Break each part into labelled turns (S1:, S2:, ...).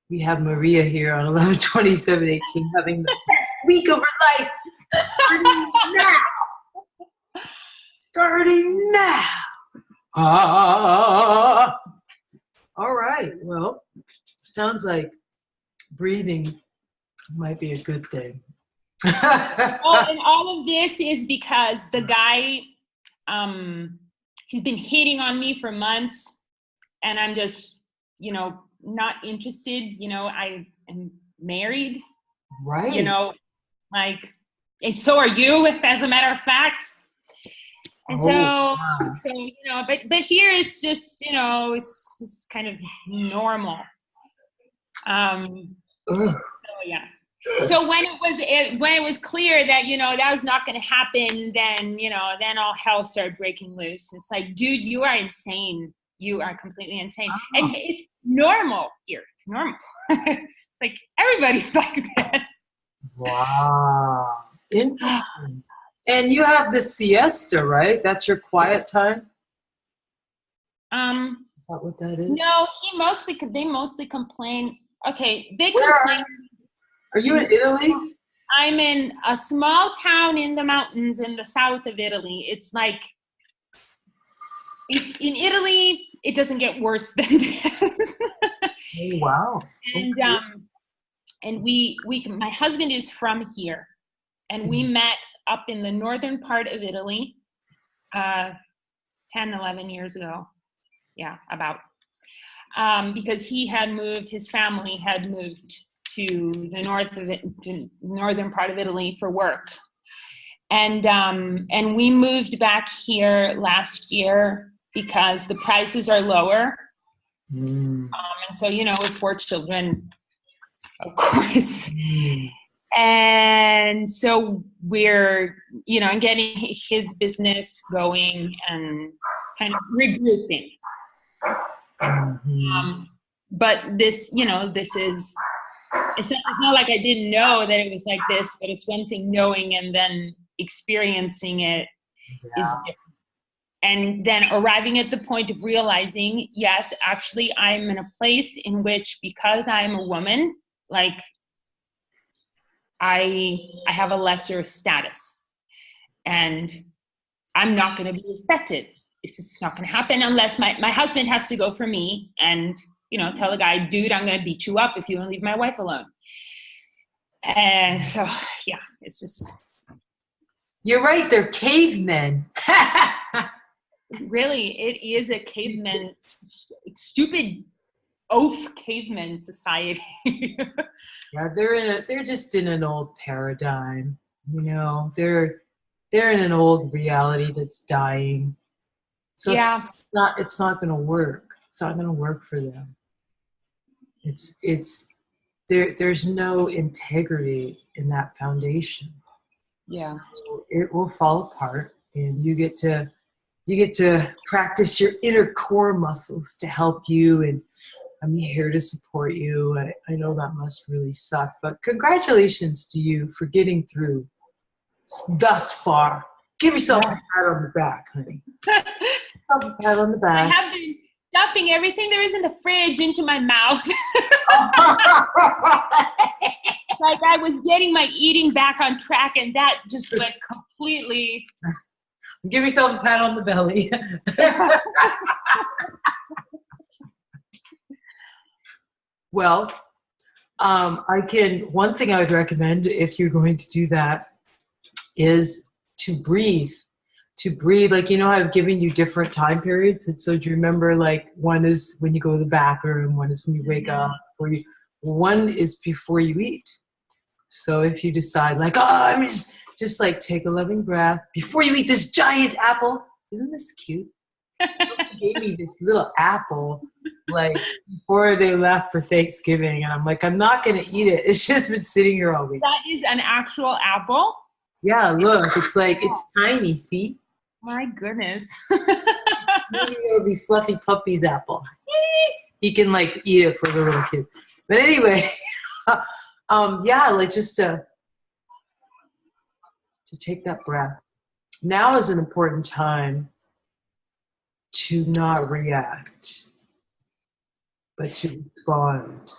S1: We have Maria here on 11/27/18 having the best week of her life. Starting now. Starting now. All right. Well, sounds like breathing might be a good thing.
S2: Well, and all of this is because the guy, he's been hitting on me for months, and I'm just, not interested. I am married.
S1: Right.
S2: And so are you, as a matter of fact. And but here it's just, it's just kind of normal. So yeah. So when it was clear that, that was not going to happen, then all hell started breaking loose. It's like, dude, you are insane. You are completely insane. Oh. And it's normal here. It's normal. It's like everybody's like this.
S1: Wow. Interesting. And you have the siesta, right? That's your quiet time? Is that what that is?
S2: No, they mostly complain. Okay, they complain.
S1: Are you in Italy?
S2: I'm in a small town in the mountains in the south of Italy. It's like, in Italy, it doesn't get worse than this.
S1: Oh, wow.
S2: And and my husband is from here, and we met up in the northern part of Italy 10, 11 years ago. Yeah, about. Because his family had moved to the northern part of Italy for work. And we moved back here last year because the prices are lower. And so, with 4 children, of course. And so we're, getting his business going and kind of regrouping. But this, it's not like I didn't know that it was like this, but it's one thing knowing and then experiencing it is different. And then arriving at the point of realizing, yes, actually I'm in a place in which, because I'm a woman, like I have a lesser status, and I'm not going to be respected. It's just not going to happen unless my husband has to go for me and, tell the guy, dude, I'm going to beat you up if you don't leave my wife alone. And so, yeah, it's just.
S1: You're right. They're cavemen.
S2: Really, it is a caveman, stupid oaf caveman society.
S1: Yeah, they're just in an old paradigm. They're in an old reality that's dying. So yeah. It's not going to work. It's not going to work for them. There's no integrity in that foundation.
S2: Yeah.
S1: So it will fall apart, and you get to practice your inner core muscles to help you, and I'm here to support you. I know that must really suck, but congratulations to you for getting through thus far. Give yourself a pat on the back, honey. A pat on the back.
S2: I have been stuffing everything there is in the fridge into my mouth. Like I was getting my eating back on track, and that just went completely.
S1: Give yourself a pat on the belly. Well, one thing I would recommend if you're going to do that is to breathe. Like, I've given you different time periods. And so do you remember, like, one is when you go to the bathroom, one is when you wake up, one is before you eat. So if you decide, like, I'm just like take a loving breath before you eat this giant apple. Isn't this cute? They gave me this little apple, like, before they left for Thanksgiving. And I'm like, I'm not going to eat it. It's just been sitting here all week.
S2: That is an actual apple?
S1: Yeah, look. It's like, it's tiny, see?
S2: My goodness.
S1: Maybe it'll be Fluffy Puppy's apple. He can, like, eat it for the little kid. But anyway, like, just to take that breath. Now is an important time to not react, but to respond.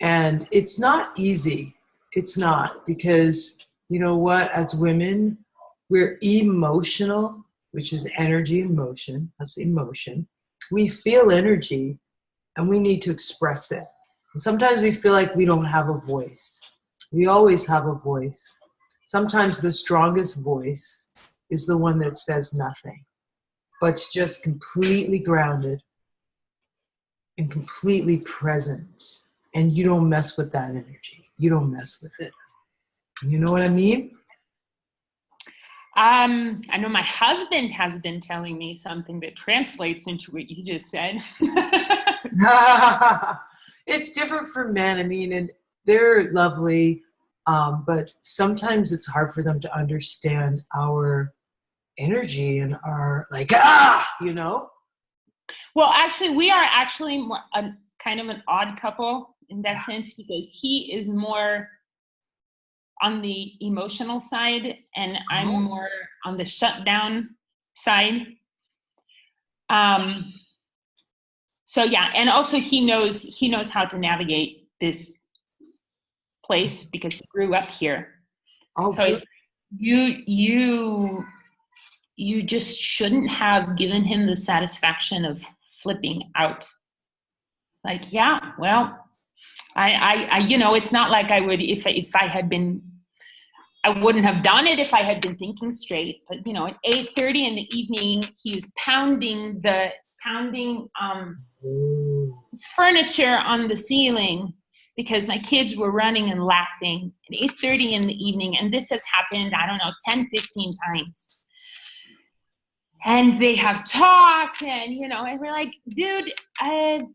S1: And it's not easy. It's not, because you know what? As women, we're emotional, which is energy and motion. That's emotion. We feel energy and we need to express it. And sometimes we feel like we don't have a voice. We always have a voice. Sometimes the strongest voice is the one that says nothing, but it's just completely grounded and completely present. And you don't mess with that energy. You don't mess with it. You know what I mean?
S2: I know my husband has been telling me something that translates into what you just said.
S1: It's different for men. I mean, and they're lovely, but sometimes it's hard for them to understand our energy and our like, you know?
S2: Well, actually, we are actually more, kind of an odd couple in that sense, because he is more on the emotional side and I'm more on the shutdown side. So yeah, and also he knows how to navigate this place because he grew up here.
S1: Oh,
S2: so it's, you just shouldn't have given him the satisfaction of flipping out. Like, yeah, well, I you know, it's not like I would, if I had been, I wouldn't have done it if I had been thinking straight. But you know, at 8:30 in the evening, he's pounding his furniture on the ceiling because my kids were running and laughing at 8:30 in the evening. And this has happened, I don't know, 10, 15 times. And they have talked and, you know, and we're like, dude, I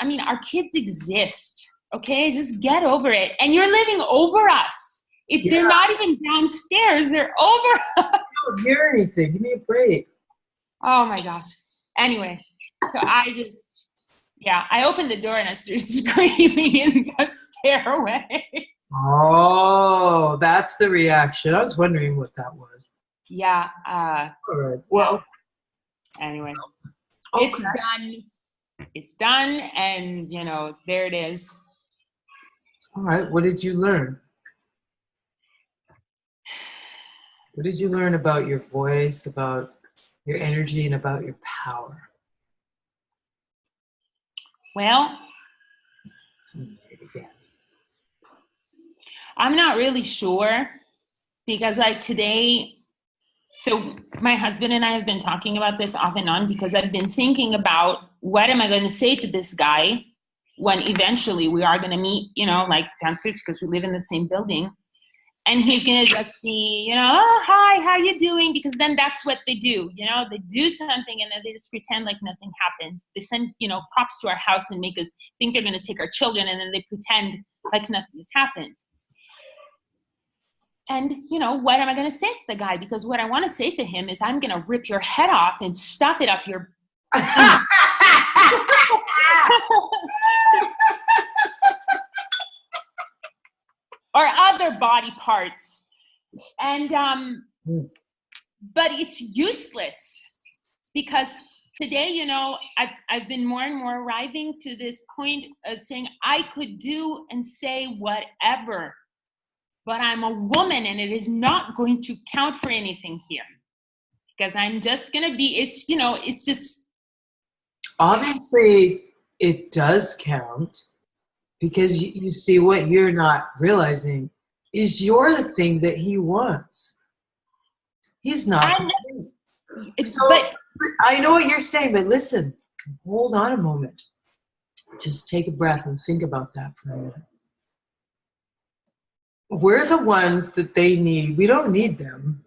S2: mean, our kids exist, okay? Just get over it. And you're living over us. They're not even downstairs, they're over us.
S1: I don't hear anything. Give me a break.
S2: Oh my gosh. Anyway, so I opened the door and I started screaming in the stairway.
S1: Oh, that's the reaction. I was wondering what that was.
S2: Yeah.
S1: All right. Well,
S2: anyway,
S1: okay.
S2: It's done. It's done. And, you know, there it is.
S1: All right. What did you learn? What did you learn about your voice, about your energy, and about your power?
S2: Well, I'm not really sure, because like today, so my husband and I have been talking about this off and on, because I've been thinking about what am I going to say to this guy when eventually we are going to meet, you know, like downstairs, because we live in the same building. And he's going to just be, you know, oh, hi, how you doing? Because then that's what they do. You know, they do something and then they just pretend like nothing happened. They send, you know, cops to our house and make us think they're going to take our children, and then they pretend like nothing has happened. And, you know, what am I going to say to the guy? Because what I want to say to him is I'm going to rip your head off and stuff it up your... or other body parts. And, but it's useless, because today, you know, I've been more and more arriving to this point of saying I could do and say whatever, but I'm a woman and it is not going to count for anything here, because I'm just going to be, it's, you know, it's just.
S1: Obviously it does count, because you see, what you're not realizing is you're the thing that he wants. He's not. But I know what you're saying, but listen, hold on a moment. Just take a breath and think about that for a minute. We're the ones that they need. We don't need them.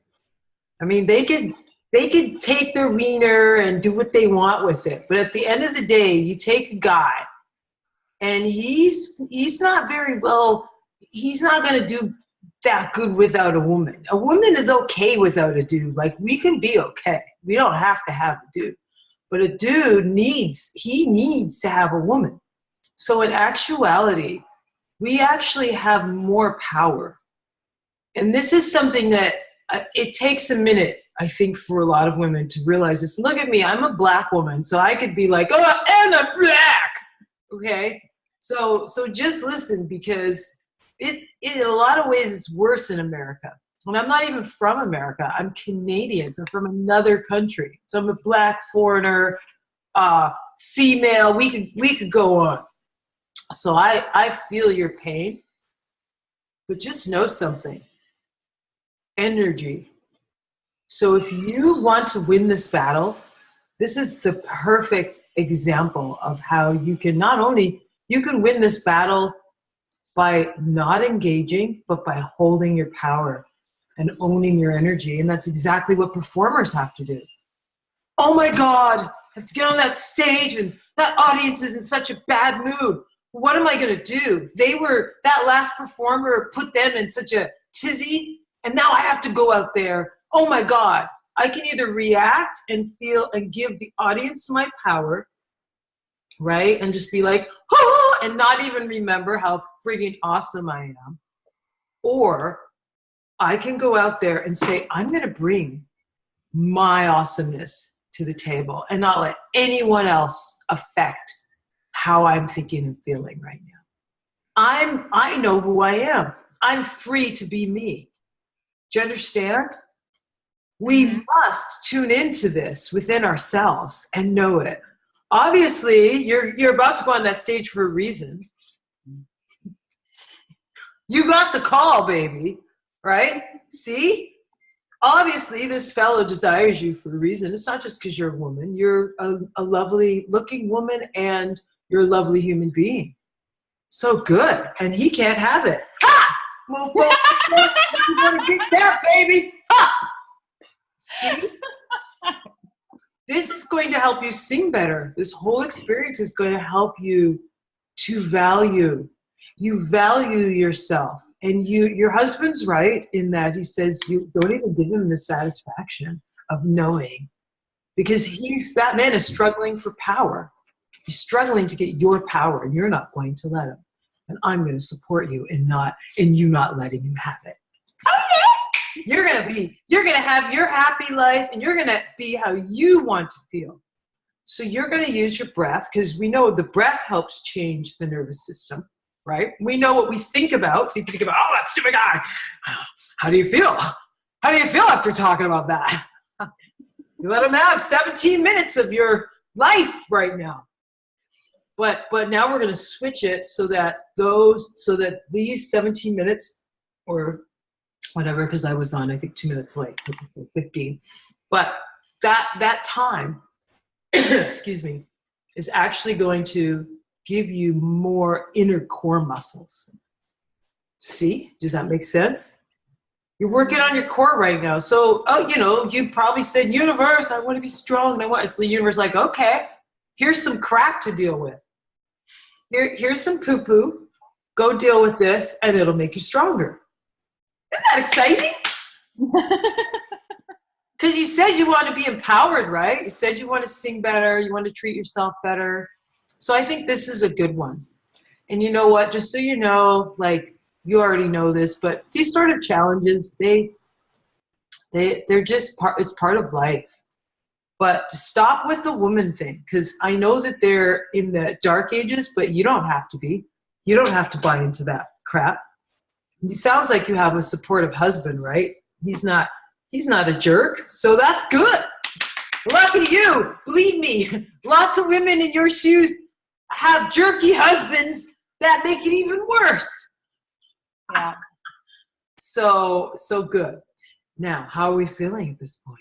S1: I mean, they could take their wiener and do what they want with it. But at the end of the day, you take a guy, and he's not very well, he's not going to do that good without a woman. A woman is okay without a dude. Like, we can be okay. We don't have to have a dude. But a dude needs to have a woman. So in actuality, we actually have more power. And this is something that it takes a minute, I think, for a lot of women to realize this. Look at me, I'm a black woman, so I could be like, oh, and I'm black, okay? So just listen, because in a lot of ways it's worse in America. And I'm not even from America. I'm Canadian. So I'm from another country. So I'm a black foreigner, female. We could go on. So I feel your pain, but just know something. Energy. So if you want to win this battle, this is the perfect example of how you can you can win this battle by not engaging, but by holding your power and owning your energy. And that's exactly what performers have to do. Oh my God, I have to get on that stage and that audience is in such a bad mood. What am I going to do? That last performer put them in such a tizzy, and now I have to go out there. Oh my God. I can either react and feel and give the audience my power, right? And just be like, oh, and not even remember how friggin' awesome I am. Or I can go out there and say, I'm going to bring my awesomeness to the table and not let anyone else affect how I'm thinking and feeling right now. I know who I am. I'm free to be me. Do you understand? We must tune into this within ourselves and know it. Obviously, you're about to go on that stage for a reason. You got the call, baby, right? See? Obviously, this fellow desires you for a reason. It's not just because you're a woman. You're a lovely looking woman and you're a lovely human being. So good. And he can't have it. Ha! Mofo, you want to get that, baby? Ha! See? This is going to help you sing better. This whole experience is going to help you to value. You value yourself. And your husband's right in that he says you don't even give him the satisfaction of knowing, because that man is struggling for power. He's struggling to get your power, and you're not going to let him. And I'm going to support you in you not letting him have it. Okay. You're going to have your happy life, and you're going to be how you want to feel. So you're going to use your breath, because we know the breath helps change the nervous system. Right? We know what we think about. So you think about, oh, that stupid guy. How do you feel? How do you feel after talking about that? You let him have 17 minutes of your life right now. But now we're going to switch it so that these 17 minutes or whatever, because I was on, I think, 2 minutes late, so it's 15. But that time, excuse me, is actually going to give you more inner core muscles. See? Does that make sense? You're working on your core right now. So, you probably said, universe, I want to be strong. It's the universe like, okay, here's some crap to deal with. Here's some poo-poo. Go deal with this, and it'll make you stronger. Isn't that exciting? Because you said you want to be empowered, right? You said you want to sing better. You want to treat yourself better. So I think this is a good one. And you know what? Just so you know, like, you already know this, but these sort of challenges, they're just it's part of life. But to stop with the woman thing, because I know that they're in the dark ages, but you don't have to be. You don't have to buy into that crap. It sounds like you have a supportive husband, right? He's not a jerk, so that's good. Lucky you. Believe me, lots of women in your shoes have jerky husbands that make it even worse.
S2: Yeah.
S1: So good. Now, how are we feeling at this point?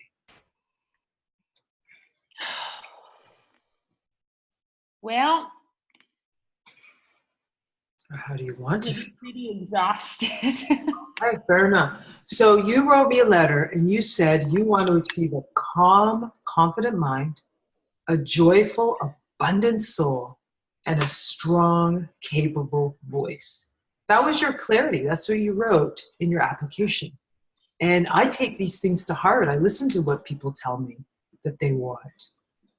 S2: Well,
S1: or how do you want to feel?
S2: Pretty exhausted.
S1: All right, fair enough. So you wrote me a letter and you said you want to achieve a calm, confident mind, a joyful, abundant soul, and a strong, capable voice. That was your clarity. That's what you wrote in your application. And I take these things to heart. I listen to what people tell me that they want.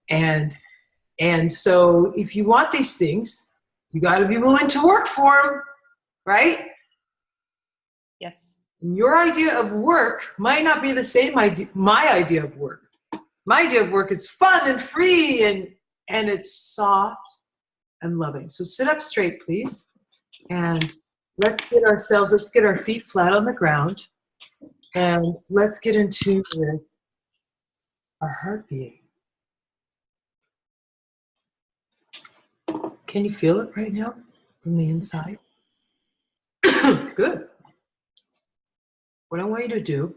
S1: And so if you want these things, you got to be willing to work for them, right?
S2: Yes.
S1: And your idea of work might not be the same my idea of work. My idea of work is fun and free and it's soft and loving. So sit up straight, please. And let's get our feet flat on the ground. And let's get into with our heartbeat. Can you feel it right now from the inside? Good. What I want you to do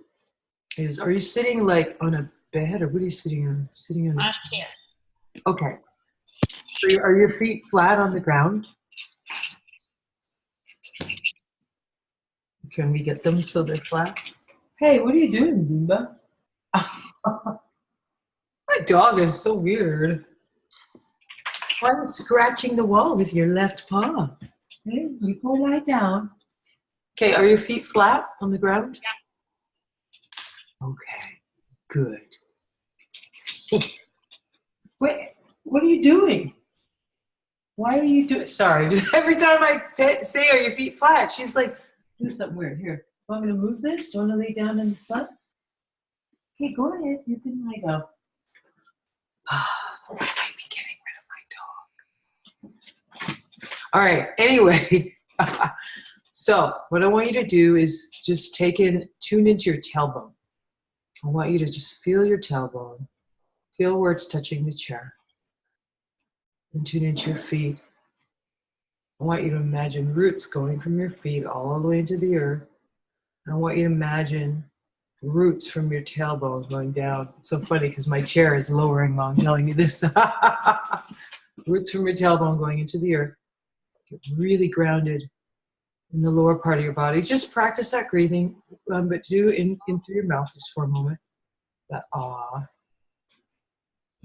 S1: is, are you sitting like on a bed, or what are you sitting on? Sitting on a
S2: chair.
S1: Okay. So are your feet flat on the ground? Can we get them so they're flat? Hey, what are you doing, Zumba? My dog is so weird. Why are you scratching the wall with your left paw? Hey, you go lie down. Okay, are your feet flat on the ground? Yeah. Okay, good. Wait, what are you doing? Why are you doing? Sorry, every time I say, are your feet flat? She's like, do something weird. Here, want me to move this? Do you want to lay down in the sun? Okay, go ahead. You can lie down. I might be getting rid of my dog. All right, anyway. So what I want you to do is just tune into your tailbone. I want you to just feel your tailbone. Feel where it's touching the chair. And tune into your feet. I want you to imagine roots going from your feet all the way into the earth. And I want you to imagine roots from your tailbone going down. It's so funny because my chair is lowering while I'm telling you this. Roots from your tailbone going into the earth. Get really grounded in the lower part of your body. Just practice that breathing, but do in through your mouth just for a moment. That ah.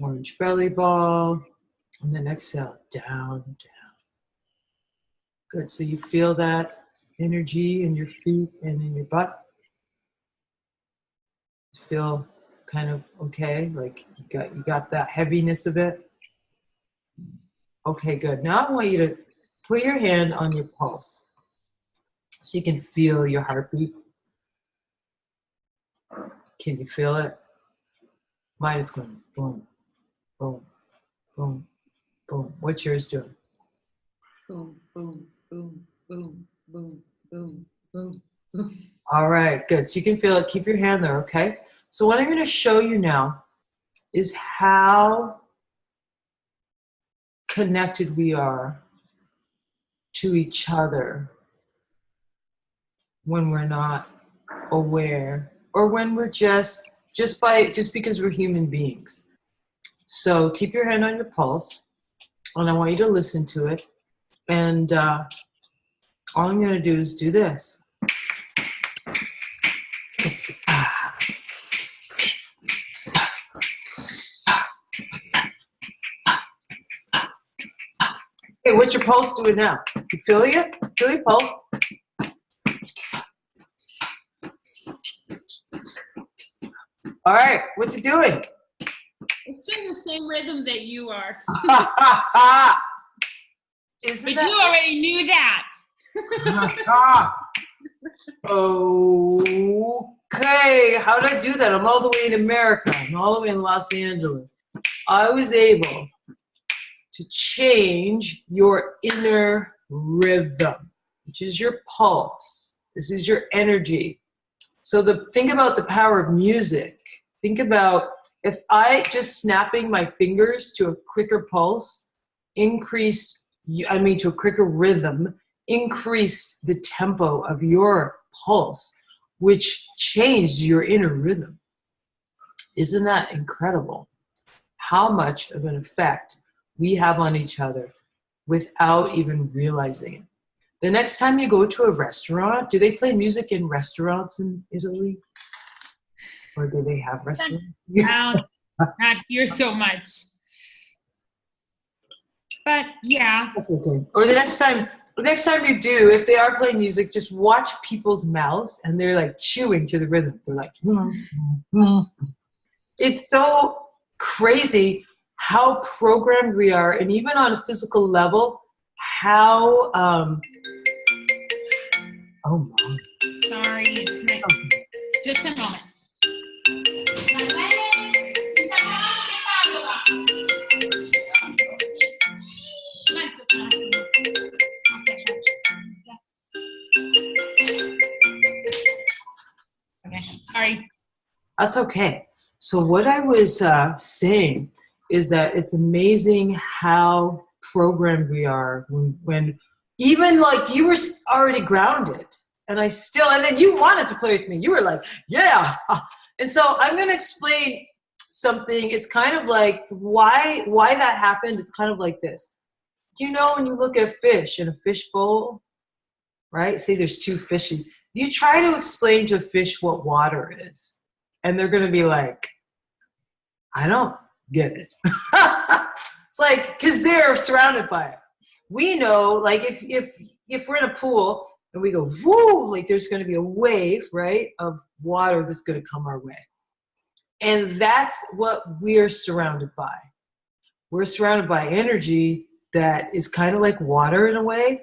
S1: Orange belly ball. And then exhale, down, down. Good, so you feel that energy in your feet and in your butt. Feel kind of okay, like you got that heaviness of it. Okay, good. Now I want you to put your hand on your pulse so you can feel your heartbeat. Can you feel it? Mine is going boom, boom, boom, boom. What's yours doing?
S2: Boom, boom, boom, boom, boom, boom, boom, boom.
S1: All right, good. So you can feel it. Keep your hand there, okay? So what I'm going to show you now is how connected we are to each other when we're not aware, or when we're just because we're human beings. So keep your hand on your pulse, and I want you to listen to it. And all I'm going to do is do this. Hey, what's your pulse doing now? You feeling it? Feel your pulse? All right, what's it doing?
S2: It's doing the same rhythm that you are.
S1: Isn't
S2: but you already knew that.
S1: Okay, how did I do that? I'm all the way in America. I'm all the way in Los Angeles. I was able to change your inner rhythm, which is your pulse. This is your energy. So think about the power of music. Think about if I just snapping my fingers to a quicker pulse, to a quicker rhythm, increased the tempo of your pulse, which changed your inner rhythm. Isn't that incredible? How much of an effect we have on each other without even realizing it. The next time you go to a restaurant, do they play music in restaurants in Italy? Or do they have restaurants?
S2: Not here so much. But yeah.
S1: That's okay. Or the next time you do, if they are playing music, just watch people's mouths and they're like chewing to the rhythm. They're like, It's so crazy how programmed we are, and even on a physical level, how, oh my.
S2: Sorry, it's not. Just a moment. Sorry.
S1: That's okay. So what I was saying is that it's amazing how programmed we are when even like you were already grounded and and then you wanted to play with me. You were like, yeah. And so I'm going to explain something. It's kind of like why that happened is kind of like this. You know, when you look at fish in a fish bowl, right? Say there's two fishes. You try to explain to a fish what water is, and they're going to be like, I don't get it. It's like, because they're surrounded by it. We know, like, if we're in a pool and we go, whoo, like there's going to be a wave, right, of water that's going to come our way. And that's what we're surrounded by. We're surrounded by energy that is kind of like water in a way.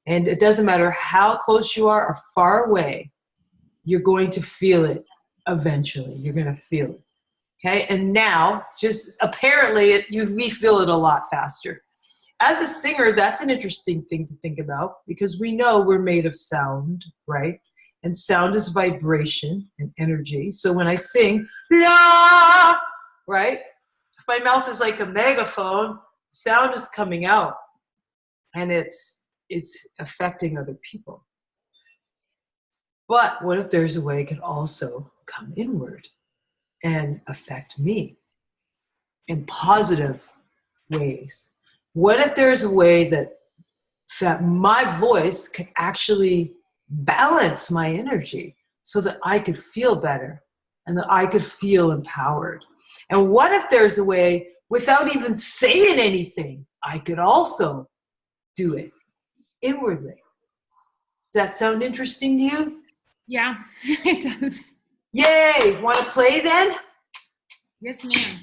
S1: And it doesn't matter how close you are or far away, you're going to feel it eventually. You're going to feel it. Okay, and now, just apparently, we feel it a lot faster. As a singer, that's an interesting thing to think about because we know we're made of sound, right? And sound is vibration and energy. So when I sing, la, right? If my mouth is like a megaphone, sound is coming out, and it's affecting other people. But what if there's a way it could also come inward and affect me in positive ways? What if there's a way that my voice could actually balance my energy so that I could feel better and that I could feel empowered? And what if there's a way, without even saying anything, I could also do it inwardly? Does that sound interesting to you?
S2: Yeah, it does.
S1: Yay! Want to play then?
S2: Yes, ma'am.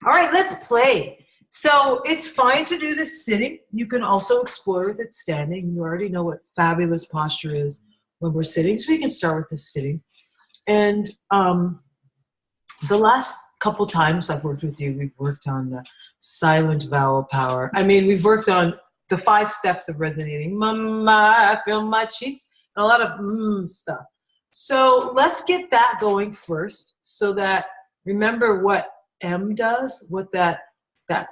S1: All right, let's play. So it's fine to do this sitting. You can also explore with it standing. You already know what fabulous posture is when we're sitting. So we can start with this sitting. And the last couple times I've worked with you, we've worked on the silent vowel power. I mean, we've worked on the 5 steps of resonating. Mama, I feel my cheeks. And a lot of stuff. So let's get that going first so that, remember what M does, what that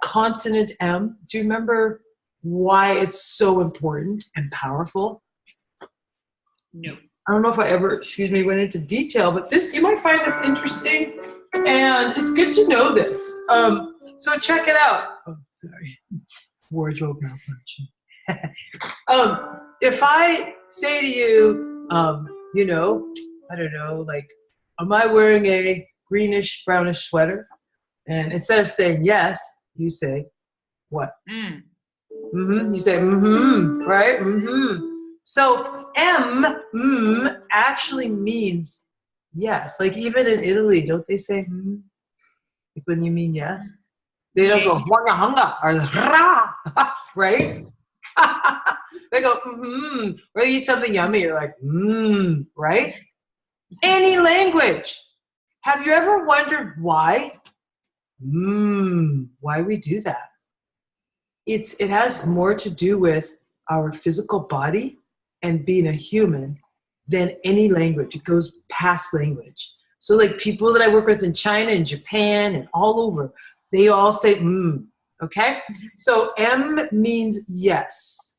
S1: consonant M, do you remember why it's so important and powerful?
S2: No.
S1: I don't know if I ever, went into detail, but this, you might find this interesting, and it's good to know this. So check it out. Oh, sorry. Wardrobe malfunction. If I say to you, you know, I don't know, like, am I wearing a greenish, brownish sweater? And instead of saying yes, you say what? You say right? So actually means yes. Like even in Italy, don't they say like when you mean yes? They don't go wanga hanga or ra, right? They go or you eat something yummy, you're like right? Any language. Have you ever wondered why? Why we do that? It has more to do with our physical body and being a human than any language. It goes past language. So like people that I work with in China and Japan and all over, they all say okay? So M means yes,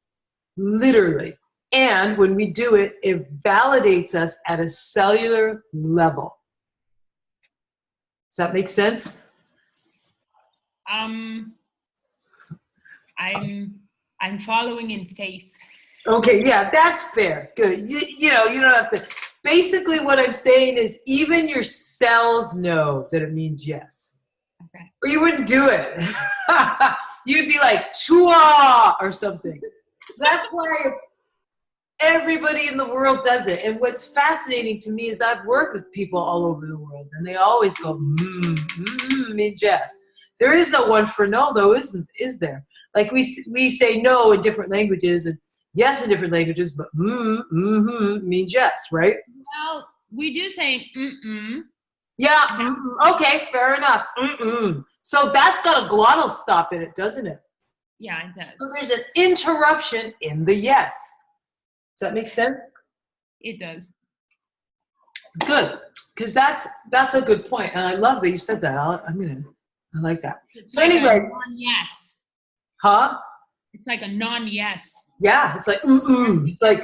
S1: literally. And when we do it, it validates us at a cellular level. Does that make sense?
S2: I'm following in faith.
S1: Okay, yeah, that's fair. Good. You know, you don't have to. Basically, what I'm saying is even your cells know that it means yes.
S2: Okay.
S1: Or you wouldn't do it. You'd be like, chua, or something. That's why it's everybody in the world does it. And what's fascinating to me is I've worked with people all over the world, and they always go, means yes. There is no one for no, though, is there? Like we say no in different languages and yes in different languages, but means yes, right?
S2: Well, we do say
S1: Yeah, okay, fair enough. So that's got a glottal stop in it, doesn't it?
S2: Yeah, it does.
S1: So there's an interruption in the yes. Does that make sense?
S2: It does.
S1: Good. because that's a good point, and I love that you said that. I like that.
S2: It's
S1: So
S2: like
S1: anyway,
S2: a non-yes.
S1: huh?
S2: It's like a non-yes.
S1: Yeah, it's like it's like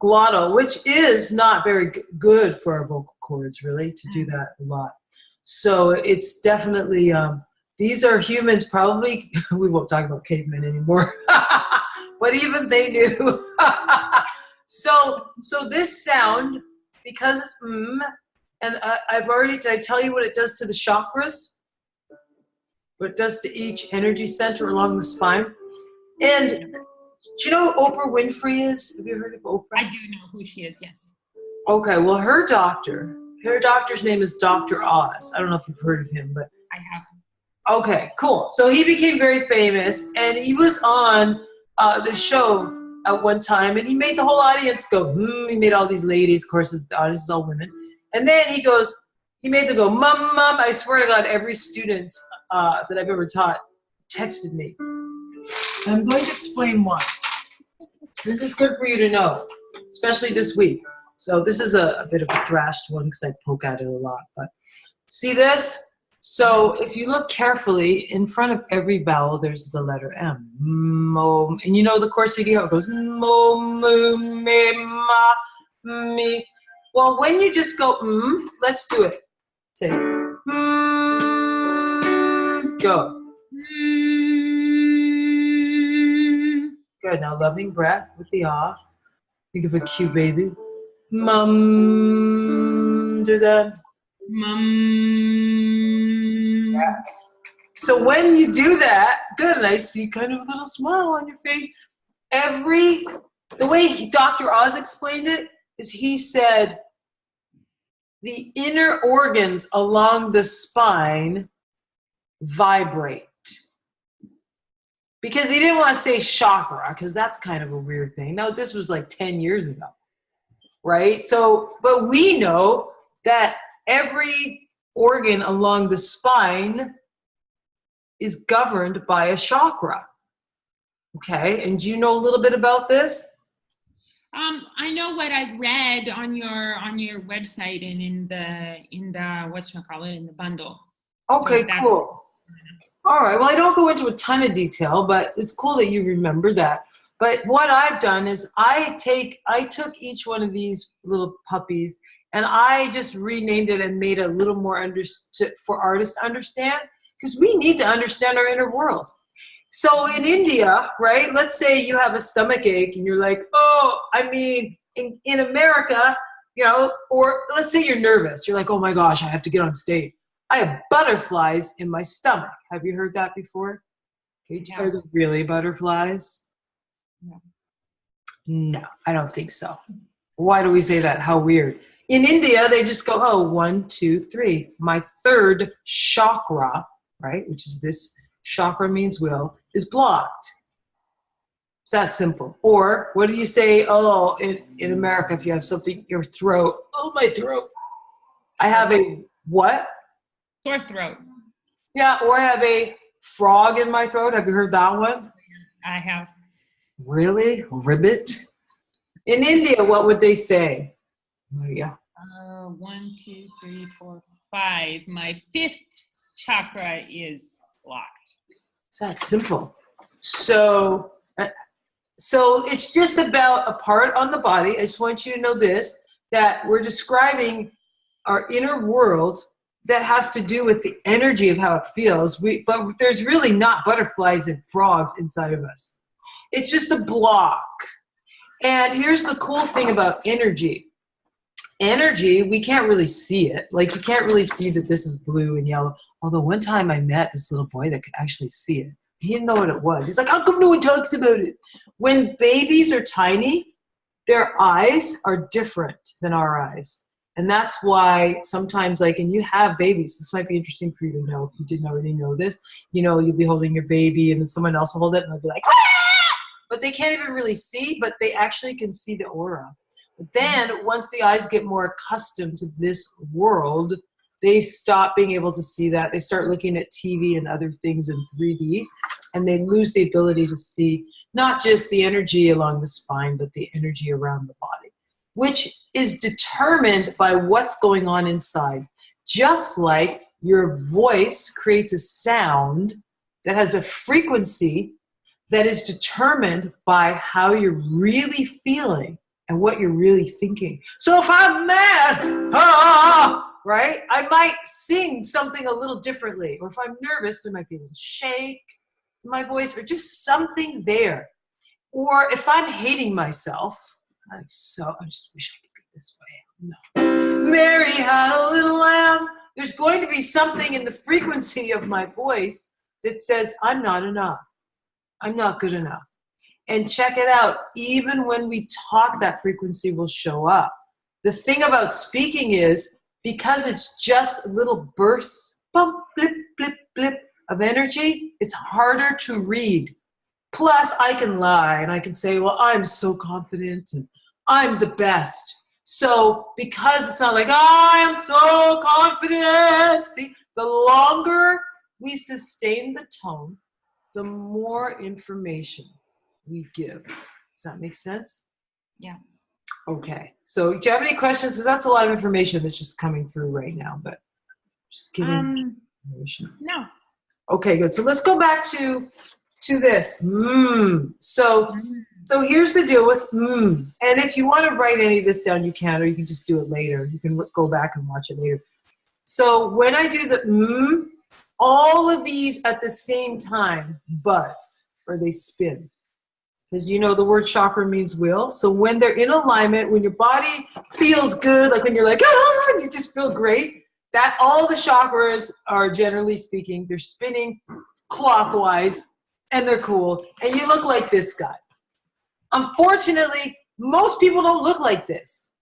S1: glottal, which is not very good for our vocal cords, really, to do that a lot. So it's definitely these are humans. Probably we won't talk about cavemen anymore, but even they knew. So this sound, because it's and I've already, did I tell you what it does to the chakras? What it does to each energy center along the spine? And do you know who Oprah Winfrey is? Have you heard of Oprah?
S2: I do know who she is, yes.
S1: Okay, well, her doctor's name is Dr. Oz. I don't know if you've heard of him, but.
S2: I have.
S1: Okay, cool. So he became very famous, and he was on the show at one time, and he made the whole audience go, He made all these ladies, of course, the audience is all women. And then he made them go, mum, mum. I swear to God, every student that I've ever taught texted me. I'm going to explain why. This is good for you to know, especially this week. So this is a bit of a thrashed one because I poke at it a lot. But see this? So if you look carefully, in front of every vowel, there's the letter M. Mo, and you know the core CD, how it goes, mo, mu, me, ma, me. Well, when you just go, let's do it. Say, go. Good, now loving breath with the ah. Think of a cute baby. Mum, do that.
S2: Mum.
S1: Yes. So when you do that, good, and I see kind of a little smile on your face. The way Dr. Oz explained it is he said the inner organs along the spine vibrate. Because he didn't want to say chakra, because that's kind of a weird thing. No, this was like 10 years ago, right? So, but we know that every organ along the spine is governed by a chakra. Okay, and do you know a little bit about this?
S2: I know what I've read on your website and in the in the bundle.
S1: Okay,
S2: so
S1: cool. All right, well, I don't go into a ton of detail, but it's cool that you remember that. But what I've done is I took each one of these little puppies and I just renamed it and made it a little more for artists to understand, because we need to understand our inner world. So in India, right, let's say you have a stomach ache and you're like, in America, or let's say you're nervous. You're like, oh my gosh, I have to get on stage. I have butterflies in my stomach. Have you heard that before? Okay,
S2: Yeah.
S1: Are they really butterflies?
S2: No.
S1: No, I don't think so. Why do we say that? How weird. In India, they just go, 1, 2, 3. My third chakra, right, which is this chakra means will, is blocked. It's that simple. Or what do you say, in America, if you have something, your throat, my throat. I have a what?
S2: Sore throat.
S1: Yeah, or I have a frog in my throat. Have you heard that one?
S2: I have.
S1: Really? Ribbit? In India, what would they say? Yeah.
S2: 1, 2, 3, 4, 5. My fifth chakra is blocked.
S1: It's that simple. So it's just about a part on the body. I just want you to know this, that we're describing our inner world that has to do with the energy of how it feels. But there's really not butterflies and frogs inside of us. It's just a block. And here's the cool thing about energy. Energy, we can't really see it. Like, you can't really see that this is blue and yellow. Although one time I met this little boy that could actually see it. He didn't know what it was. He's like, how come no one talks about it? When babies are tiny, their eyes are different than our eyes. And that's why sometimes, and you have babies, this might be interesting for you to know if you didn't already know this. You'll be holding your baby and then someone else will hold it and they'll be like, but they can't even really see, but they actually can see the aura. But then once the eyes get more accustomed to this world, they stop being able to see that. They start looking at TV and other things in 3D, and they lose the ability to see not just the energy along the spine, but the energy around the body. which is determined by what's going on inside. Just like your voice creates a sound that has a frequency that is determined by how you're really feeling and what you're really thinking. So if I'm mad, right, I might sing something a little differently. Or if I'm nervous, there might be a little shake in my voice or just something there. Or if I'm hating myself, I just wish I could be this way. No. Mary had a little lamb. There's going to be something in the frequency of my voice that says, I'm not enough. I'm not good enough. And check it out. Even when we talk, that frequency will show up. The thing about speaking is, because it's just little bursts, bump, blip, blip, blip of energy, it's harder to read. Plus, I can lie and I can say, well, I'm so confident and I'm the best. So because it's not like, I am so confident. See, the longer we sustain the tone, the more information we give. Does that make sense?
S2: Yeah.
S1: Okay. So do you have any questions? Because that's a lot of information that's just coming through right now, but just giving information.
S2: No.
S1: Okay, good. So let's go back to this. So here's the deal with And if you want to write any of this down, you can, or you can just do it later. You can go back and watch it later. So when I do the all of these at the same time buzz, or they spin. Because you know the word chakra means will. So when they're in alignment, when your body feels good, like when you're like, and you just feel great, that all the chakras are, generally speaking, they're spinning clockwise and they're cool. And you look like this guy. Unfortunately, most people don't look like this.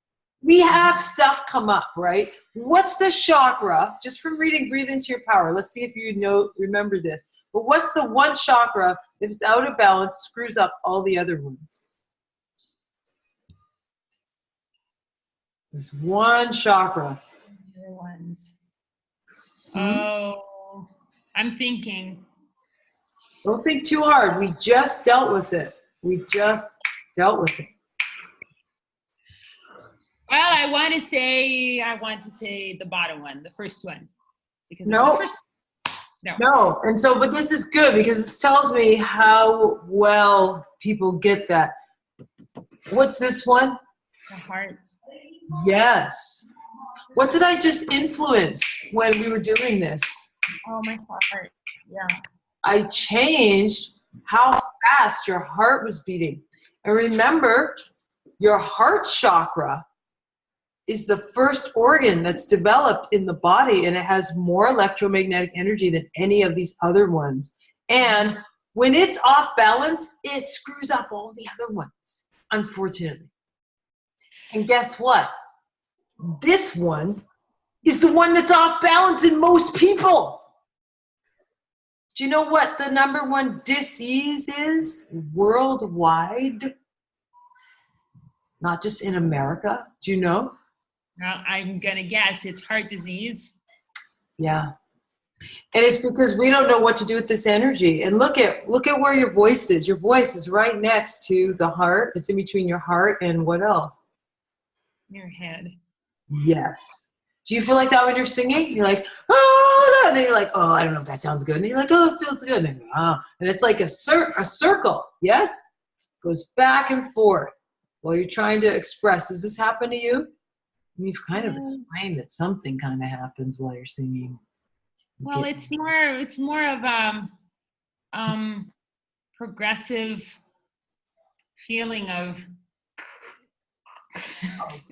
S1: We have stuff come up, right? What's the chakra? Just from reading Breathe Into Your Power. Let's see if you remember this. But what's the one chakra, if it's out of balance, screws up all the other ones? There's one chakra.
S2: The other ones. Oh, I'm thinking.
S1: Don't think too hard. We just dealt with it.
S2: Well, I want to say the bottom one, the first one. Because
S1: No. No. And so, but this is good because this tells me how well people get that. What's this one?
S2: The heart.
S1: Yes. What did I just influence when we were doing this?
S2: Oh, my heart. Yeah.
S1: I changed how fast your heart was beating. And remember, your heart chakra is the first organ that's developed in the body, and it has more electromagnetic energy than any of these other ones. And when it's off balance, it screws up all the other ones, unfortunately. And guess what? This one is the one that's off balance in most people. Do you know what the #1 disease is worldwide? Not just in America. Do you know?
S2: Well, I'm going to guess it's heart disease.
S1: Yeah. And it's because we don't know what to do with this energy. And look at where your voice is. Your voice is right next to the heart. It's in between your heart and what else?
S2: Your head.
S1: Yes. Do you feel like that when you're singing? You're like, oh, and then you're like, oh, I don't know if that sounds good. And then you're like, oh, it feels good. And then, and it's like a circle. Yes? Goes back and forth while you're trying to express. Does this happen to you? You've kind of explained that something kind of happens while you're singing.
S2: Well, it's more of progressive feeling of.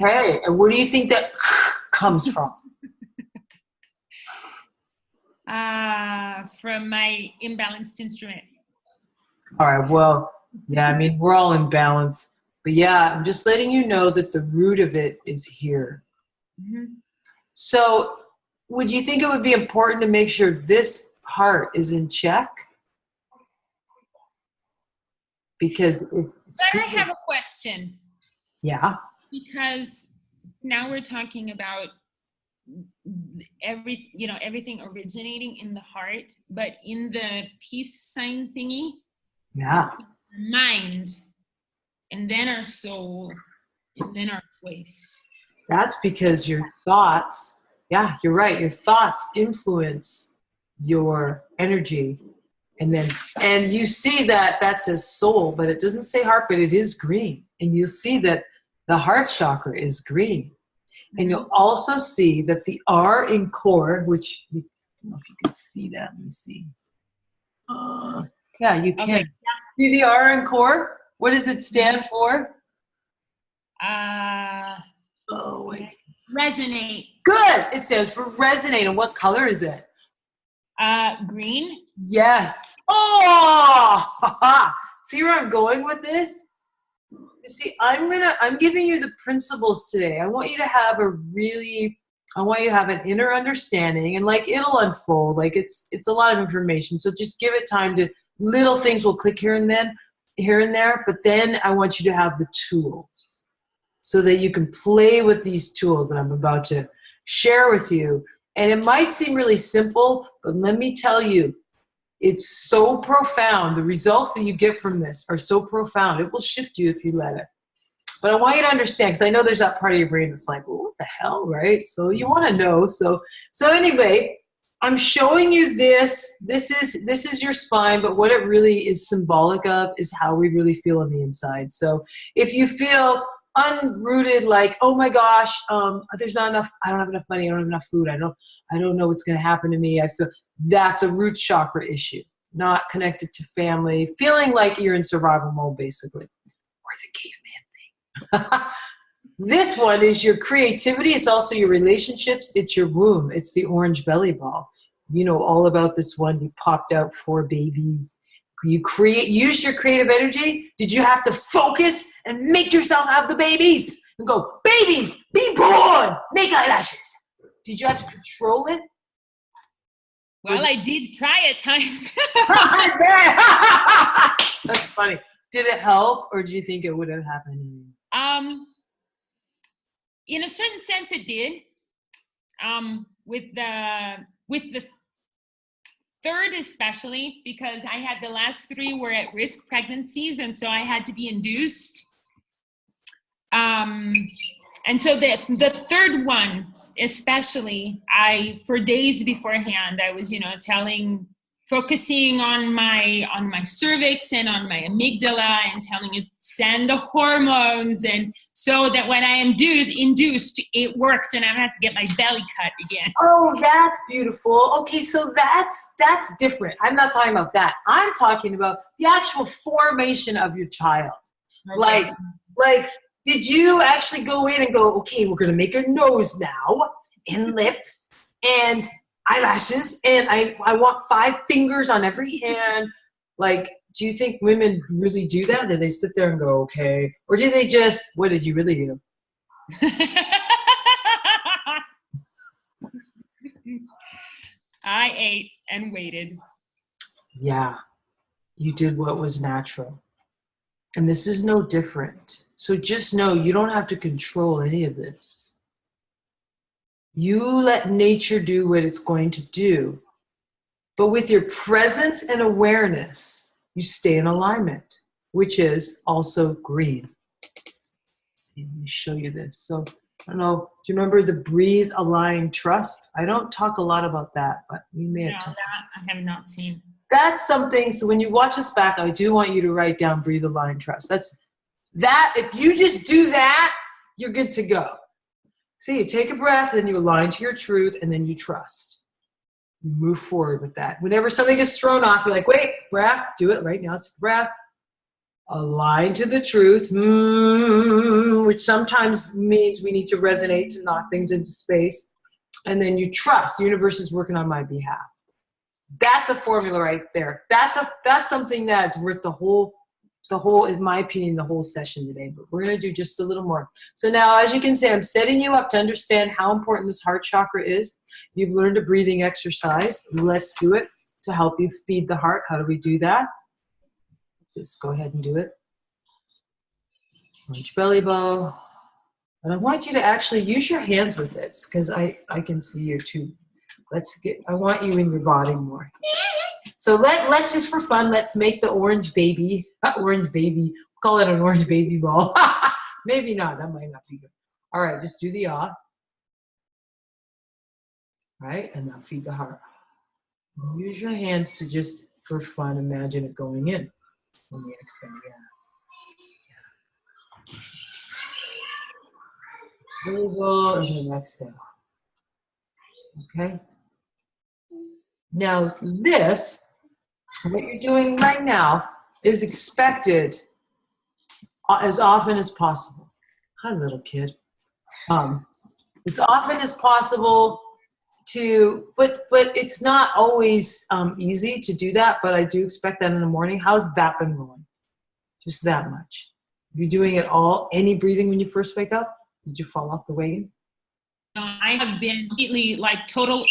S1: Okay, and where do you think that comes from?
S2: From my imbalanced instrument.
S1: All right, well, yeah, I mean, we're all in balance. But yeah, I'm just letting you know that the root of it is here. Mm-hmm. So would you think it would be important to make sure this heart is in check? Because it's
S2: But I have a question.
S1: Yeah.
S2: Because now we're talking about everything originating in the heart, but in the peace sign thingy.
S1: Yeah.
S2: Mind. And then our soul, and then our Voice.
S1: That's because your thoughts, yeah, you're right. Your thoughts influence your energy. And you see that says soul, but it doesn't say heart, but it is green. And you'll see that the heart chakra is green. And you'll also see that the R in core, which, I don't know if you can see that. Let me see. Yeah, you can.
S2: Okay.
S1: See the R in core? What does it stand for? Oh, wait.
S2: Resonate.
S1: Good. It stands for resonate. And what color is it?
S2: Green.
S1: Yes. Oh, see where I'm going with this? You see, I'm giving you the principles today. I want you to have an inner understanding, and like it'll unfold. Like it's a lot of information. So just give it time to, little things will click here and there, but then I want you to have the tools so that you can play with these tools that I'm about to share with you. And it might seem really simple, but let me tell you, it's so profound. The results that you get from this are so profound. It will shift you if you let it. But I want you to understand, because I know there's that part of your brain that's like, well, what the hell, right? So you want to know. So anyway, I'm showing you this. This is your spine, but what it really is symbolic of is how we really feel on the inside. So if you feel unrooted, like, oh my gosh, there's not enough, I don't have enough money, I don't have enough food, I don't know what's going to happen to me, I feel that's a root chakra issue, not connected to family, feeling like you're in survival mode, basically, or the caveman thing. This one is your creativity. It's also your relationships. It's your womb. It's the orange belly ball. You know all about this one. You popped out 4 babies. You use your creative energy. Did you have to focus and make yourself have the babies? And go, babies, be born, make eyelashes. Did you have to control it?
S2: Well, I did try at times.
S1: That's funny. Did it help, or do you think it would have happened?
S2: In a certain sense, it did. With the third especially, because I had the last 3 were at risk pregnancies, and so I had to be induced. And so the third one especially, for days beforehand, I was, focusing on my cervix and on my amygdala and telling it send the hormones, and so that when I am induced, it works and I don't have to get my belly cut again.
S1: Oh, that's beautiful. Okay, so that's different. I'm not talking about that. I'm talking about the actual formation of your child. Okay. Like, did you actually go in and go, okay, we're going to make a nose now, and lips, and eyelashes, and I want 5 fingers on every hand? Like, do you think women really do that? Do they sit there and go, okay? Or do they just, what did you really do?
S2: I ate and waited.
S1: Yeah, you did what was natural. And this is no different. So just know you don't have to control any of this. You let nature do what it's going to do. But with your presence and awareness, you stay in alignment, which is also green. Let's see, let me show you this. So, I don't know, do you remember the breathe, align, trust? I don't talk a lot about that, but we may have talked.
S2: That I have not seen.
S1: That's something, so when you watch us back, I do want you to write down breathe, align, trust. If you just do that, you're good to go. See, you take a breath, then you align to your truth, and then you trust. You move forward with that. Whenever something gets thrown off, you're like, wait, breath, do it right now. It's breath. Align to the truth, which sometimes means we need to resonate to knock things into space. And then you trust. The universe is working on my behalf. That's a formula right there. That's something that's worth the whole, in my opinion, the whole session today. But we're going to do just a little more. So now, as you can see, I'm setting you up to understand how important this heart chakra is. You've learned a breathing exercise. Let's do it to help you feed the heart. How do we do that? Just go ahead and do it. Orange belly bow. And I want you to actually use your hands with this, because I can see your tube. I want you in your body more. So let's just for fun, let's make the orange baby, call it an orange baby ball. Maybe not, that might not be good. All right, just do the ah. Right, and now feed the heart. Use your hands to just, for fun, imagine it going in. When you exhale, yeah. Breathe and then exhale. Okay? Now this, what you're doing right now, is expected as often as possible. Hi, little kid. As often as possible but it's not always easy to do that, but I do expect that in the morning. How's that been going? Just that much. Are you doing it all? Any breathing when you first wake up? Did you fall off the wagon?
S2: I have been completely, like, total,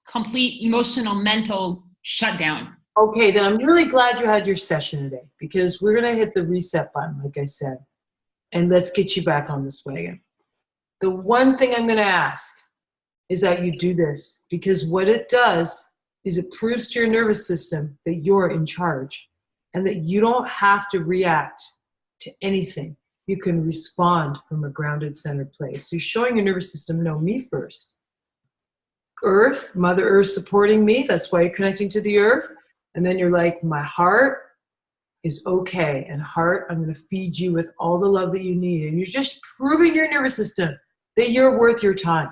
S2: complete emotional, mental shutdown.
S1: Okay, then I'm really glad you had your session today, because we're going to hit the reset button, like I said, and let's get you back on this wagon. The one thing I'm going to ask is that you do this, because what it does is it proves to your nervous system that you're in charge and that you don't have to react to anything. You can respond from a grounded, centered place. So you're showing your nervous system, no, me first. Earth, Mother Earth supporting me. That's why you're connecting to the earth. And then you're like, my heart is okay. And heart, I'm going to feed you with all the love that you need. And you're just proving to your nervous system that you're worth your time,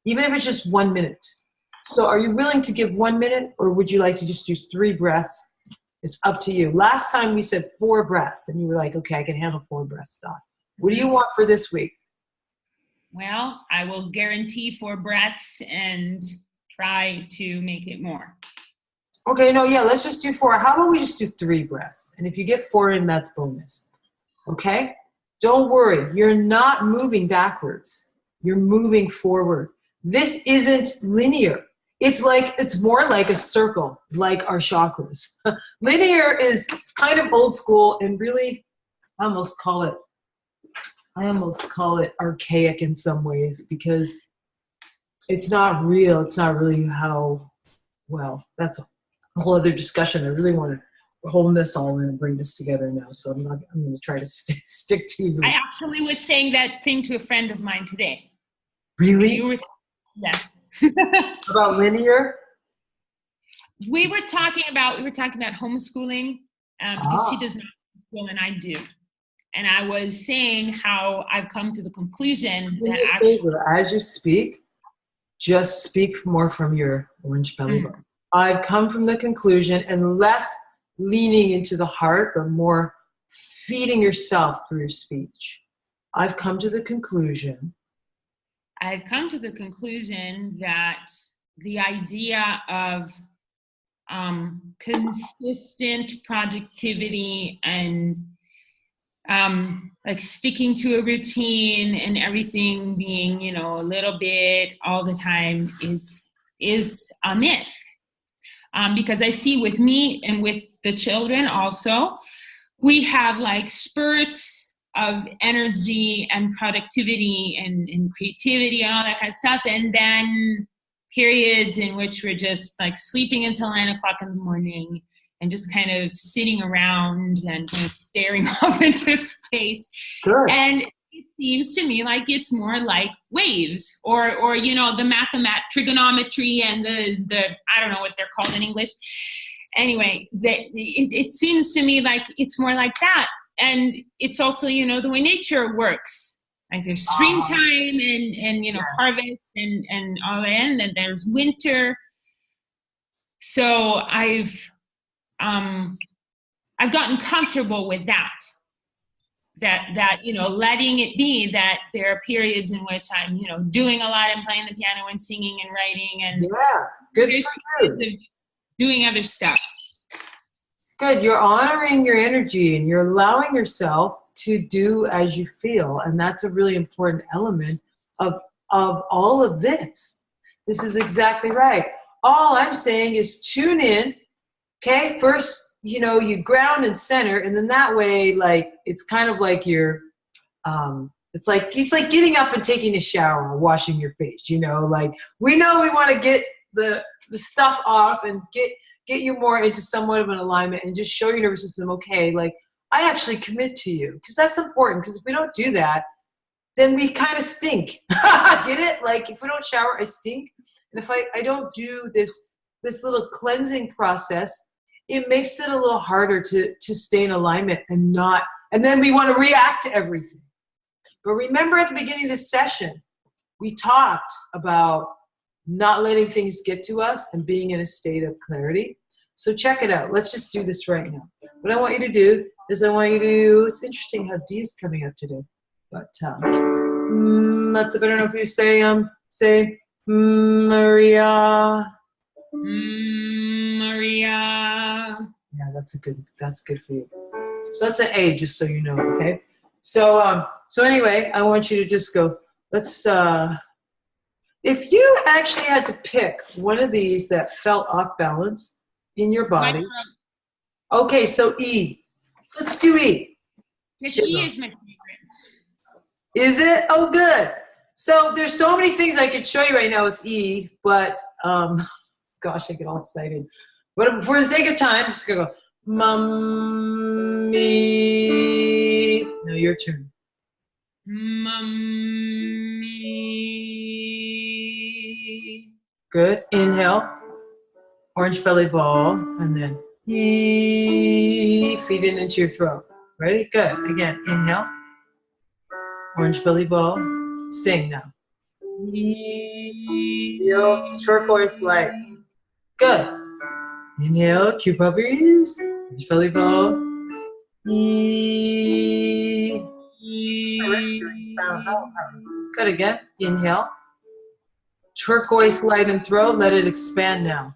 S1: even if it's just 1 minute. So are you willing to give 1 minute, or would you like to just do 3 breaths? It's up to you. Last time we said 4 breaths, and you were like, okay, I can handle 4 breaths, Doc. What do you want for this week?
S2: Well, I will guarantee 4 breaths and try to make it more.
S1: Okay, no, yeah, let's just do 4. How about we just do 3 breaths? And if you get 4 in, that's bonus. Okay? Don't worry. You're not moving backwards. You're moving forward. This isn't linear. It's more like a circle, like our chakras. Linear is kind of old school, and really, I almost call it archaic in some ways, because it's not real. It's not really how, well, that's a whole other discussion. I really want to hold this all in and bring this together now. So I'm going to try to stick to you.
S2: I actually was saying that thing to a friend of mine today.
S1: Really?
S2: Yes.
S1: About linear?
S2: We were talking about homeschooling, because she does not homeschool and I do. And I was saying how I've come to the conclusion that
S1: as you speak, just speak more from your orange belly button. I've come from the conclusion, and less leaning into the heart, but more feeding yourself through your speech. I've come to the conclusion
S2: that the idea of consistent productivity and like sticking to a routine and everything being, a little bit all the time is a myth. Because I see with me and with the children also, we have like spurts of energy and productivity and creativity and all that kind of stuff. And then periods in which we're just like sleeping until 9 o'clock in the morning and just kind of sitting around and kind of staring off into space.
S1: Sure.
S2: And it seems to me like it's more like waves or the trigonometry and the I don't know what they're called in English. Anyway, it seems to me like it's more like that. And it's also, the way nature works. Like there's springtime and harvest and all that, and then there's winter. So I've gotten comfortable with that letting it be that there are periods in which I'm doing a lot and playing the piano and singing and writing and
S1: good for you.
S2: Doing other stuff.
S1: Good. You're honoring your energy and you're allowing yourself to do as you feel, and that's a really important element of all of this. This is exactly right. All I'm saying is tune in. Okay, first, you ground and center, and then that way, like, it's kind of like you're, it's like getting up and taking a shower or washing your face, like, we know we want to get the stuff off and get you more into somewhat of an alignment and just show your nervous system, okay, like, I actually commit to you, because that's important, because if we don't do that, then we kind of stink. Get it? Like if we don't shower, I stink. And if I don't do this little cleansing process, it makes it a little harder to stay in alignment and then we want to react to everything. But remember at the beginning of this session, we talked about not letting things get to us and being in a state of clarity. So check it out. Let's just do this right now. What I want you to do is it's interesting how D is coming up today. But let's, I don't know if you say Maria.
S2: Maria.
S1: Yeah, that's good for you. So that's an A, just so you know, okay? So anyway, I want you to just go, let's, if you actually had to pick one of these that felt off balance in your body. Okay, so E. So let's do E.
S2: Which E is my favorite.
S1: Is it? Oh, good. So there's so many things I could show you right now with E, but gosh, I get all excited. But for the sake of time, I'm just gonna go, Mummy. Now your turn.
S2: Mummy.
S1: Good. Inhale. Orange belly ball, and then feed it into your throat. Ready? Good. Again, inhale. Orange belly ball. Sing now. Feel turquoise light. Good. Inhale, cue puppies. Orange belly ball. Sound. Good again. Inhale. Turquoise light and throat. Let it expand now.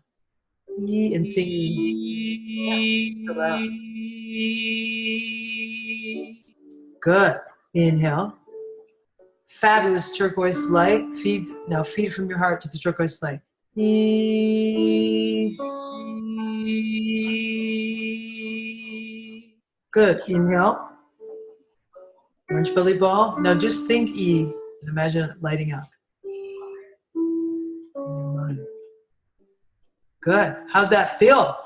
S1: E and sing E. Yeah, good. Inhale. Fabulous turquoise light. Feed from your heart to the turquoise light. E. Good. Inhale. Orange belly ball. Now just think E and imagine it lighting up. Good. How'd that feel?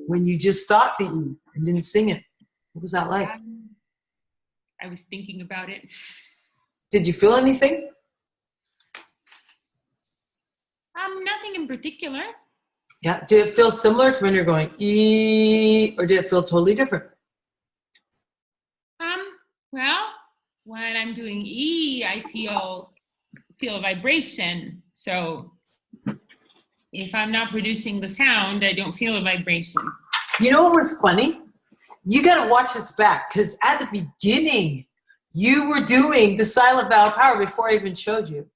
S1: When you just thought the E and didn't sing it. What was that like?
S2: I was thinking about it.
S1: Did you feel anything?
S2: Nothing in particular.
S1: Yeah. Did it feel similar to when you're going E, or did it feel totally different?
S2: Well, when I'm doing E, I feel a vibration. So if I'm not producing the sound, I don't feel a vibration.
S1: You know what was funny? You got to watch this back, because at the beginning, you were doing the silent vowel power before I even showed you.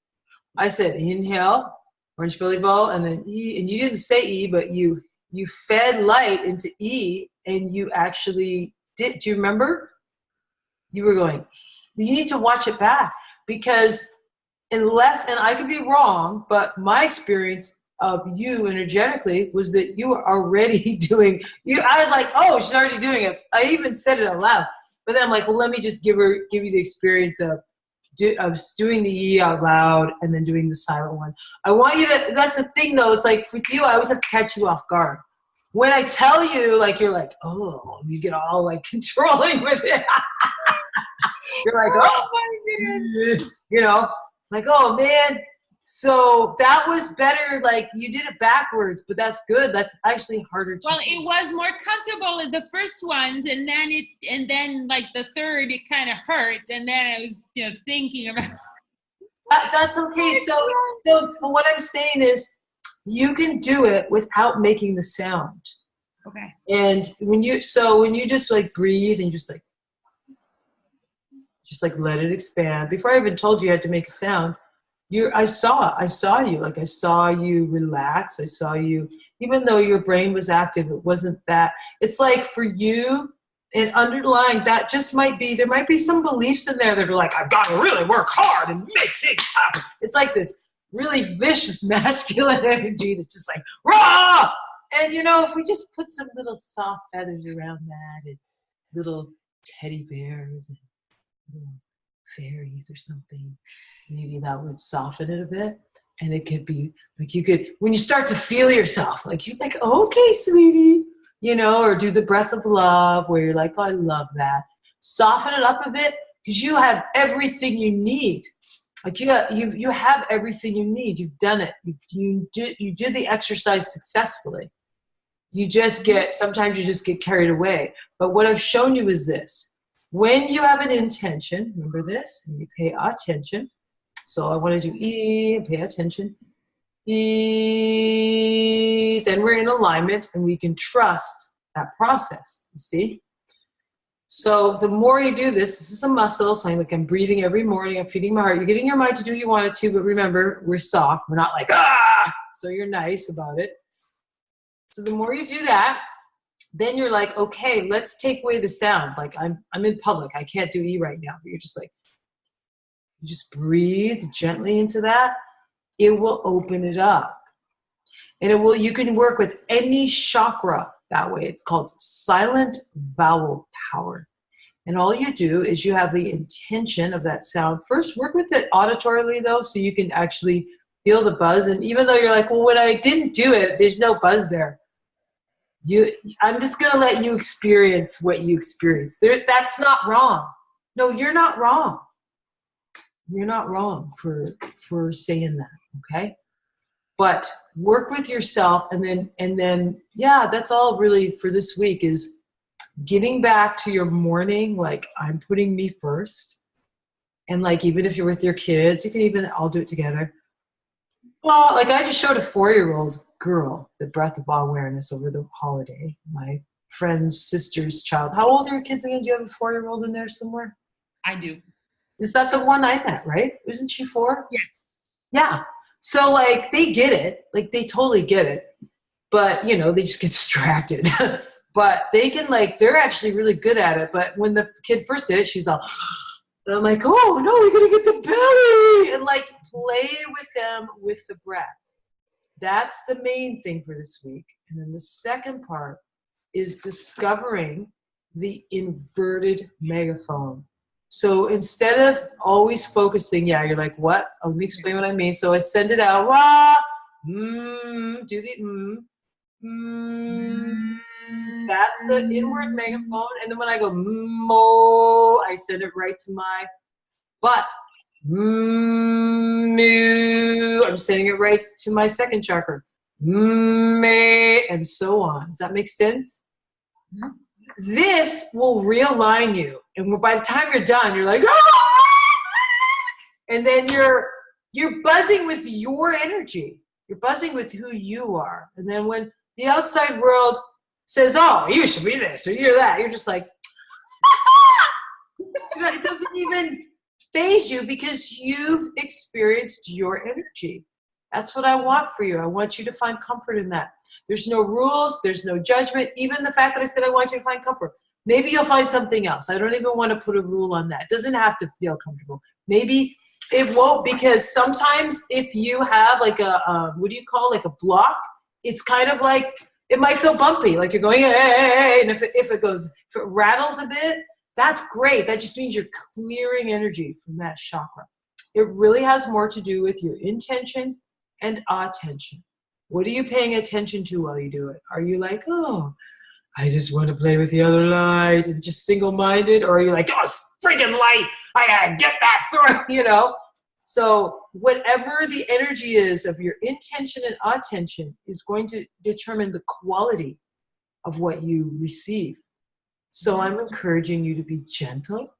S1: I said, inhale, orange belly ball, and then E, and you didn't say E, but you fed light into E, and you actually did. Do you remember? You were going, you need to watch it back, because and I could be wrong, but my experience of you energetically was that you were already doing, I was like, oh, she's already doing it. I even said it out loud. But then I'm like, well, let me just give you the experience of doing the E out loud and then doing the silent one. I want you to, that's the thing though, it's like with you, I always have to catch you off guard. When I tell you, like, you're like, oh, you get all like controlling with it. You're like, oh my goodness. You know, it's like, oh man. So that was better. Like you did it backwards, but that's good. That's actually harder to
S2: Well, it was more comfortable in the first ones, and then like the third, it kind of hurt. And then I was, thinking about
S1: that's okay. So but what I'm saying is you can do it without making the sound.
S2: Okay.
S1: And when you just like breathe and just like let it expand. Before I even told you had to make a sound, I saw you. Like I saw you relax. I saw you, even though your brain was active, it wasn't that. It's like for you, and underlying that just there might be some beliefs in there that are like, I've got to really work hard and make things happen. It's like this really vicious masculine energy that's just like, rah! And if we just put some little soft feathers around that and little teddy bears and little fairies or something, maybe that would soften it a bit. And it could be like when you start to feel yourself, like you're like, okay, sweetie, or do the breath of love where you're like, oh, I love that. Soften it up a bit, because you have everything you need. Like you have everything you need. You've done it. You do the exercise successfully. You just sometimes you just get carried away. But what I've shown you is this. When you have an intention, remember this, and you pay attention. So I want to do E, pay attention. E, then we're in alignment and we can trust that process, you see? So the more you do this is a muscle, so I'm breathing every morning, I'm feeding my heart. You're getting your mind to do what you want it to, but remember, we're soft. We're not like, ah! So you're nice about it. So the more you do that, then you're like, okay, let's take away the sound. Like I'm in public, I can't do E right now, but you're just like, you just breathe gently into that. It will open it up. And you can work with any chakra that way. It's called silent vowel power. And all you do is you have the intention of that sound. First, work with it auditorily though, so you can actually feel the buzz. And even though you're like, well, when I didn't do it, there's no buzz there. I'm just gonna let you experience what you experience. That's not wrong. No, you're not wrong. You're not wrong for saying that, okay? But work with yourself, and then yeah, that's all really for this week is getting back to your morning, like I'm putting me first. And like, even if you're with your kids, you can even all do it together. Well, like I just showed a 4-year-old girl the breath of awareness over the holiday. My friend's sister's child. How old are your kids again? Do you have a 4-year-old in there somewhere?
S2: I do.
S1: Is that the one I met, right? Isn't she 4?
S2: Yeah.
S1: Yeah. So like they get it. Like they totally get it. But they just get distracted. But they can they're actually really good at it. But when the kid first did it, she's all, and I'm like, oh no, we're gonna get the belly. And play with them with the breath. That's the main thing for this week. And then the second part is discovering the inverted megaphone. So instead of always focusing, you're like, what? Let me explain what I mean. So I send it out, wah, do the that's the inward megaphone. And then when I go mo, I send it right to my butt. Moo, I'm sending it right to my second chakra. And so on. Does that make sense? Mm-hmm. This will realign you. And by the time you're done, you're like, ah! And then you're buzzing with your energy. You're buzzing with who you are. And then when the outside world says, oh, you should be this or you're that, you're just like, it doesn't even phase you because you've experienced your energy. That's what I want for you. I want you to find comfort in that. There's no rules. There's no judgment. Even the fact that I said I want you to find comfort. Maybe you'll find something else. I don't even want to put a rule on that. It doesn't have to feel comfortable. Maybe it won't, because sometimes if you have a a block, it's kind of like, it might feel bumpy. Like you're going, hey, and if it rattles a bit, that's great. That just means you're clearing energy from that chakra. It really has more to do with your intention and attention. What are you paying attention to while you do it? Are you like, oh, I just want to play with the other light and just single-minded? Or are you like, oh, it's freaking light. I gotta get that through, So whatever the energy is of your intention and attention is going to determine the quality of what you receive. So I'm encouraging you to be gentle.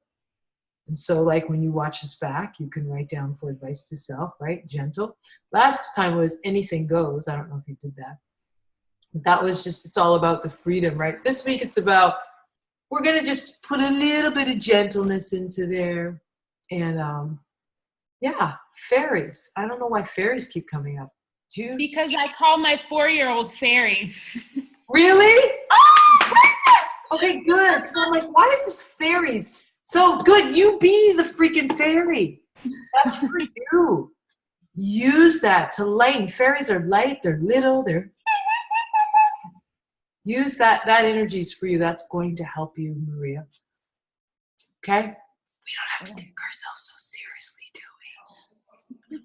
S1: And so when you watch this back, you can write down for advice to self, right? Gentle. Last time was anything goes. I don't know if you did that. That was just, it's all about the freedom, right? This week it's about, we're going to just put a little bit of gentleness into there. And fairies. I don't know why fairies keep coming up. Do you?
S2: Because I call my 4-year-old fairy.
S1: Really? Oh! Okay, good. Because I'm like, why is this fairies? So good. You be the freaking fairy. That's for you. Use that to lighten. Fairies are light. They're little. Use that. That energy is for you. That's going to help you, Maria. Okay? We don't have to take ourselves so seriously, do we?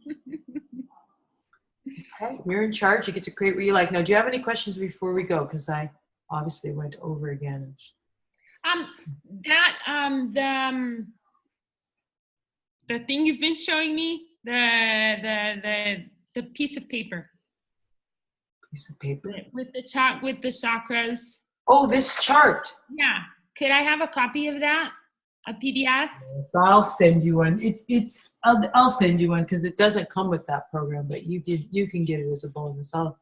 S1: Okay. You're in charge. You get to create what you like. Now, do you have any questions before we go? Because I obviously went over again.
S2: The thing you've been showing me, the piece of paper
S1: Piece of paper.
S2: with the chakras.
S1: Oh, this chart.
S2: Yeah. Could I have a copy of that? A PDF?
S1: So I'll send you one. I'll send you one because it doesn't come with that program, but you can get it as a bonus. I'll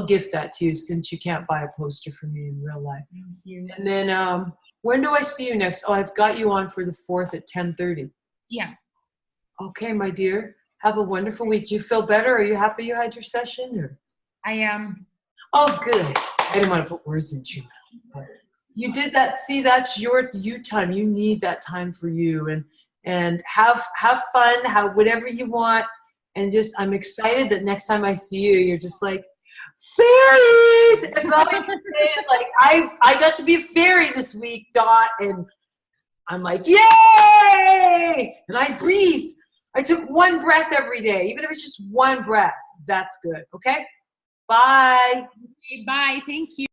S1: gift that to you since you can't buy a poster for me in real life.
S2: Thank you.
S1: And then when do I see you next? Oh, I've got you on for the 4th at 10:30.
S2: Yeah.
S1: Okay, my dear. Have a wonderful week. Do you feel better? Are you happy you had your session? Or?
S2: I am.
S1: Oh, good. I didn't want to put words into your mouth, but you did that. See, that's you time. You need that time for you, and have fun, have whatever you want, and just I'm excited that next time I see you, you're just like fairies. If all you can say is like I got to be a fairy this week, Dot, and I'm like yay! And I breathed. I took one breath every day, even if it's just one breath. That's good. Okay. Bye.
S2: Okay, bye. Thank you.